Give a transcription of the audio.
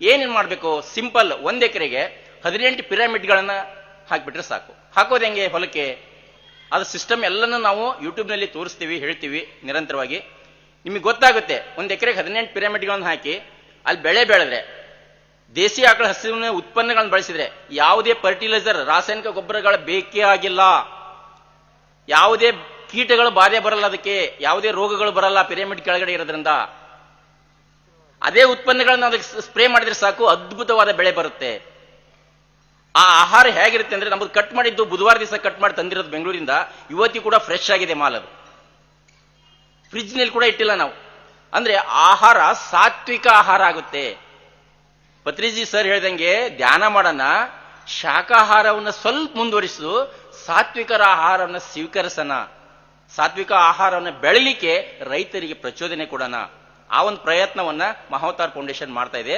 ಏನೇನ್ ಮಾಡಬೇಕು? ಸಿಂಪಲ್, 1 ಎಕರೆಗೆ 18 ಪಿರಮಿಡ್ಗಳನ್ನ ಹಾಕ್ಬಿಟ್ರೆ ಸಾಕು. ಹಾಕೋದು ಹೆಂಗೆ ಹೊಲಕ್ಕೆ? ಅದು ಸಿಸ್ಟಮ್ ಎಲ್ಲನೂ ನಾವು ಯೂಟ್ಯೂಬ್ನಲ್ಲಿ ತೋರಿಸ್ತೀವಿ, ಹೇಳ್ತೀವಿ ನಿರಂತರವಾಗಿ. ನಿಮಗೆ ಗೊತ್ತಾಗುತ್ತೆ. 1 ಎಕರೆಗೆ 18 ಪಿರಮಿಡ್ಗಳನ್ನು ಹಾಕಿ ಅಲ್ಲಿ ಬೆಳೆ ಬೆಳೆದ್ರೆ, ದೇಸಿ ಆಕಳ ಹಸಿವಿನ ಉತ್ಪನ್ನಗಳನ್ನು ಬಳಸಿದ್ರೆ ಯಾವುದೇ ಫರ್ಟಿಲೈಸರ್, ರಾಸಾಯನಿಕ ಗೊಬ್ಬರಗಳ ಬೇಕೇ ಆಗಿಲ್ಲ. ಯಾವುದೇ ಕೀಟಗಳು ಬಾಧೆ ಬರಲ್ಲ, ಅದಕ್ಕೆ ಯಾವುದೇ ರೋಗಗಳು ಬರಲ್ಲ ಪಿರಮಿಡ್ ಕೆಳಗಡೆ ಇರೋದ್ರಿಂದ. ಅದೇ ಉತ್ಪನ್ನಗಳನ್ನ ಅದಕ್ಕೆ ಸ್ಪ್ರೇ ಮಾಡಿದ್ರೆ ಸಾಕು, ಅದ್ಭುತವಾದ ಬೆಳೆ ಬರುತ್ತೆ. ಆ ಆಹಾರ ಹೇಗಿರುತ್ತೆ ಅಂದ್ರೆ, ನಮ್ಮದು ಕಟ್ ಮಾಡಿದ್ದು ಬುಧವಾರ ದಿವಸ ಕಟ್ ಮಾಡಿ ತಂದಿರೋದು ಬೆಂಗಳೂರಿಂದ, ಇವತ್ತಿ ಕೂಡ ಫ್ರೆಶ್ ಆಗಿದೆ ಮಾಲ್. ಅದು ಫ್ರಿಜ್ ನಲ್ಲಿ ಕೂಡ ಇಟ್ಟಿಲ್ಲ ನಾವು. ಅಂದ್ರೆ ಆಹಾರ ಸಾತ್ವಿಕ ಆಹಾರ ಆಗುತ್ತೆ. ಪತ್ರಿಜಿ ಸರ್ ಹೇಳ್ದಂಗೆ ಧ್ಯಾನ ಮಾಡೋಣ, ಶಾಕಾಹಾರವನ್ನು ಸ್ವಲ್ಪ ಮುಂದುವರಿಸು, ಸಾತ್ವಿಕರ ಆಹಾರವನ್ನು ಸ್ವೀಕರಿಸೋಣ, ಸಾತ್ವಿಕ ಆಹಾರವನ್ನು ಬೆಳಿಲಿಕ್ಕೆ ರೈತರಿಗೆ ಪ್ರಚೋದನೆ ಕೊಡೋಣ. ಆ ಒಂದು ಪ್ರಯತ್ನವನ್ನ ಮಹಾವತಾರ್ ಫೌಂಡೇಶನ್ ಮಾಡ್ತಾ ಇದೆ.